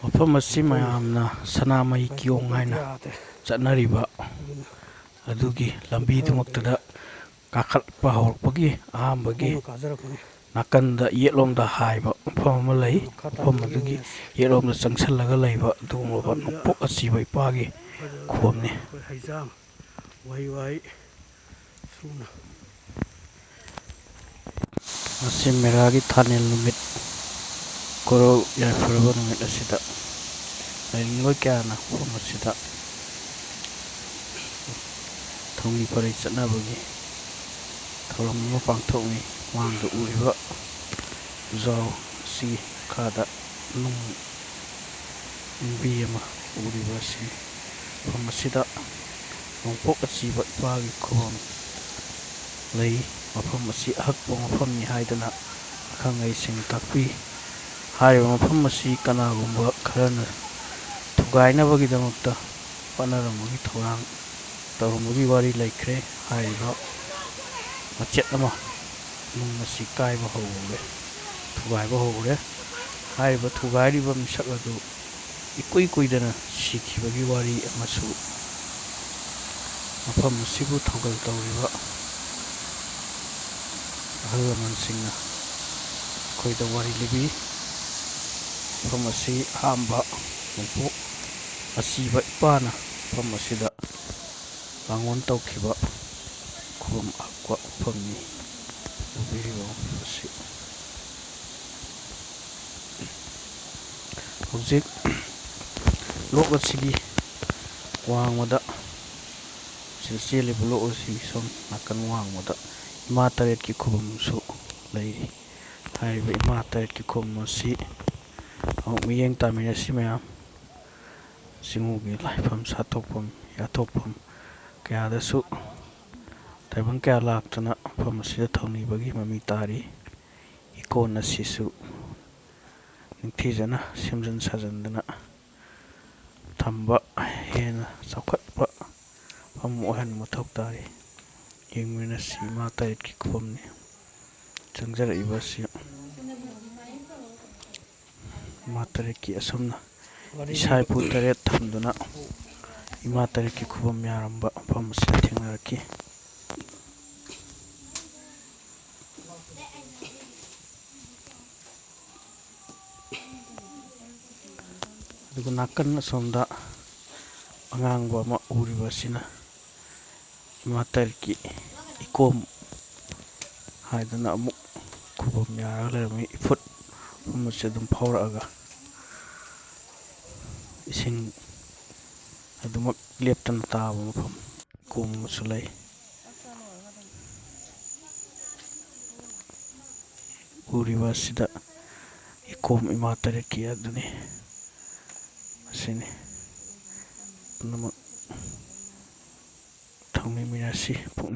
ꯃꯐꯝ ꯑꯁꯤ ꯃꯌꯥꯝꯅ ꯁꯅꯥꯃꯍꯤ ꯀꯤꯌꯣꯡ ꯍꯥꯏꯅ ꯆꯠꯅꯔꯤꯕ ꯑꯗꯨꯒꯤ ꯂꯝꯕꯤꯗꯨꯃꯛꯇꯗ ꯀꯥꯈꯠꯄ ꯍꯧꯔꯛꯄꯒꯤ ꯑꯍꯥꯟꯕꯒꯤ ꯅꯥꯀꯟꯗ ꯌꯦꯠꯂꯣꯝꯗ ꯍꯥꯏꯕ ꯃꯐꯝ ꯑꯃ ꯂꯩ꯫ ꯃꯐꯝ ꯑꯗꯨꯒꯤ ꯌꯦꯠꯂꯣꯝꯗ ꯆꯪꯁꯤꯜꯂꯒ ꯂꯩꯕ ꯑꯗꯨꯒꯨꯝꯂꯕ ꯅꯣꯡꯄꯣꯛ ꯑꯁꯤꯕ ꯏꯄꯥꯒꯤ ꯈꯨꯕꯝꯅꯤ꯫ ꯍꯩꯖꯥꯡ ꯎꯍꯩ ꯁꯨꯅ ꯉꯁꯤ ꯃꯦꯔꯥꯒꯤ ꯊꯥꯅꯦꯜ ꯅꯨꯃꯤꯠ ꯀꯣꯔꯧ ꯌꯥꯏꯐꯔꯕ ꯅꯨꯃꯤꯠ ꯑꯁꯤꯗ ꯂꯥꯏꯅꯤꯡꯂꯣꯏ ꯀꯌꯥꯅ ꯃꯐꯝ ꯑꯁꯤꯗ ꯊꯧꯅꯤ ꯄꯔꯩ ꯆꯠꯅꯕꯒꯤ ꯊꯧꯔꯝ ꯑꯃ ꯄꯥꯡꯊꯣꯛꯅꯤ꯫ ꯃꯥꯡꯗ ꯎꯔꯤꯕ ꯎꯖꯥꯎ ꯑꯁꯤꯒꯤ ꯃꯈꯥꯗ ꯅꯨꯡꯕꯤ ꯑꯃ ꯎꯔꯤꯕ ꯑꯁꯤꯅꯤ꯫ ꯃꯐꯝ ꯑꯁꯤꯗ ꯅꯣꯡꯄꯣꯛ ꯑꯁꯤꯕ ꯏꯄꯥꯒꯤ ꯈꯨꯕꯝ ꯂꯩ꯫ ꯃꯐꯝ ꯑꯁꯤ ꯑꯍꯛꯄ ꯃꯐꯝꯅꯤ ꯍꯥꯏꯗꯨꯅ ꯑꯈꯪ ꯑꯍꯩꯁꯤꯡ ꯇꯥꯛꯄꯤ꯫ ꯍꯥꯏꯔꯤꯕ ꯃꯐꯝ ꯑꯁꯤ ꯀꯅꯥꯒꯨꯝꯕ ꯈꯔꯅ ꯊꯨꯒꯥꯏꯅꯕꯒꯤꯗꯃꯛꯇ ꯍꯣꯠꯅꯔꯝꯕꯒꯤ ꯊꯧꯔꯥꯡ ꯇꯧꯔꯝꯕꯒꯤ ꯋꯥꯔꯤ ꯂꯩꯈ꯭ꯔꯦ꯫ ꯍꯥꯏꯔꯤꯕ ꯃꯆꯦꯠ ꯑꯃ ꯅꯨꯡ ꯑꯁꯤ ꯀꯥꯏꯕ ꯍꯧꯔꯦ, ꯊꯨꯒꯥꯏꯕ ꯍꯧꯔꯦ꯫ ꯍꯥꯏꯔꯤꯕ ꯊꯨꯒꯥꯏꯔꯤꯕ ꯃꯤꯁꯛ ꯑꯗꯨ ꯏꯀꯨꯏ ꯀꯨꯏꯗꯅ ꯁꯤꯈꯤꯕꯒꯤ ꯋꯥꯔꯤ ꯑꯃꯁꯨ ꯃꯐꯝ ꯑꯁꯤꯕꯨ ꯊꯧꯒꯜ ꯇꯧꯔꯤꯕ ꯑꯍꯜ ꯂꯃꯟꯁꯤꯡꯅ ꯑꯩꯈꯣꯏꯗ ꯋꯥꯔꯤ ꯂꯤꯕꯤ꯫ ꯃꯐꯝ ꯑꯁꯤ ꯑꯍꯥꯟꯕ ꯅꯣꯡꯄꯣꯛ ꯑꯁꯤꯕ ꯏꯄꯥꯅ ꯃꯐꯝ ꯑꯁꯤꯗ ꯂꯥꯡꯑꯣꯟ ꯇꯧꯈꯤꯕ ꯈꯨꯕꯝ ꯑꯍꯛꯄ ꯃꯐꯝꯅꯤ꯫ ꯎꯕꯤꯔꯤꯕ ꯃꯐꯝ ꯑꯁꯤ ꯍꯧꯖꯤꯛ ꯂꯣꯛ ꯑꯁꯤꯒꯤ ꯋꯥꯡꯃꯗ ꯁꯤꯗ ꯆꯦꯜꯂꯤꯕ ꯂꯣꯛ ꯑꯁꯤꯒꯤ ꯁꯣꯝ ꯅꯥꯀꯟ ꯋꯥꯡꯃꯗ ꯏꯃꯥ ꯇꯔꯦꯠꯀꯤ ꯈꯨꯕꯝꯁꯨ ꯂꯩꯔꯤ꯫ ꯍꯥꯏꯔꯤꯕ ꯏꯃꯥ ꯇꯔꯦꯠꯀꯤ ꯈꯨꯕꯝ ꯑꯁꯤ ꯑꯃꯨꯛ ꯃꯤꯠꯌꯦꯡ ꯇꯥꯃꯤꯟꯅꯁꯤ ꯃꯌꯥꯝ꯫ ꯆꯤꯉꯨꯒꯤ ꯂꯥꯏꯐꯝ ꯁꯥꯊꯣꯛꯐꯝ ꯌꯥꯊꯣꯛꯐꯝ ꯀꯌꯥꯗꯁꯨ ꯇꯥꯏꯕꯪ ꯀꯌꯥ ꯂꯥꯛꯇꯨꯅ ꯃꯐꯝ ꯑꯁꯤꯗ ꯊꯧꯅꯤꯕꯒꯤ ꯃꯃꯤ ꯇꯥꯔꯤ꯫ ꯏꯀꯣꯟ ꯑꯁꯤꯁꯨ ꯅꯤꯡꯊꯤꯖꯅ ꯁꯦꯝꯖꯤꯟ ꯁꯥꯖꯤꯟꯗꯨꯅ ꯊꯝꯕ ꯍꯦꯟꯅ ꯆꯥꯎꯈꯠꯄ ꯃꯐꯝ ꯑꯣꯏꯍꯟꯕ ꯃꯊꯧ ꯇꯥꯔꯤ꯫ ꯌꯦꯡꯃꯤꯟꯅꯁꯤ ꯏꯃꯥ ꯇꯔꯦꯠꯀꯤ ꯈꯨꯕꯝꯅꯤ꯫ ꯆꯪꯖꯔꯛꯏꯕ ꯑꯁꯤ ꯏꯃꯥ ꯇꯔꯦꯠꯀꯤ ꯑꯁꯨꯝꯅ ꯏꯁꯥ ꯏꯄꯨ ꯇꯔꯦꯠ ꯊꯝꯗꯨꯅ ꯏꯃꯥ ꯇꯔꯦꯠꯀꯤ ꯈꯨꯕꯝ ꯌꯥꯔꯝꯕ ꯃꯐꯝ ꯑꯁꯤꯗ ꯊꯦꯡꯅꯔꯛꯈꯤ꯫ ꯑꯗꯨꯒ ꯅꯥꯀꯟ ꯑꯁꯣꯝꯗ ꯑꯉꯥꯡꯕ ꯑꯃ ꯎꯔꯤꯕ ꯑꯁꯤꯅ ꯏꯃꯥ ꯇꯔꯦꯠꯀꯤ ꯏꯀꯣꯝ ꯍꯥꯏꯗꯅ ꯑꯃꯨꯛ ꯈꯨꯕꯝ ꯌꯥꯔꯒ ꯂꯩꯔꯝꯃꯤ꯫ ꯏꯐꯨꯠ ꯃꯐꯝ ꯑꯁꯤ ꯑꯗꯨꯝ ꯐꯥꯎꯔꯛꯑꯒ ꯏꯁꯤꯡ ꯑꯗꯨꯃꯛ ꯂꯦꯞꯇꯅ ꯇꯥꯕ ꯃꯐꯝ ꯏꯀꯣꯝ ꯑꯃꯁꯨ ꯂꯩ꯫ ꯎꯔꯤꯕ ꯑꯁꯤꯗ ꯏꯀꯣꯝ ꯏꯃꯥ ꯇꯔꯦꯠꯀꯤ ꯑꯗꯨꯅꯤ ꯑꯁꯤꯅꯤ ꯄꯨꯝꯅꯃꯛ ꯊꯧꯅꯤꯃꯤꯟꯅꯁꯤ꯫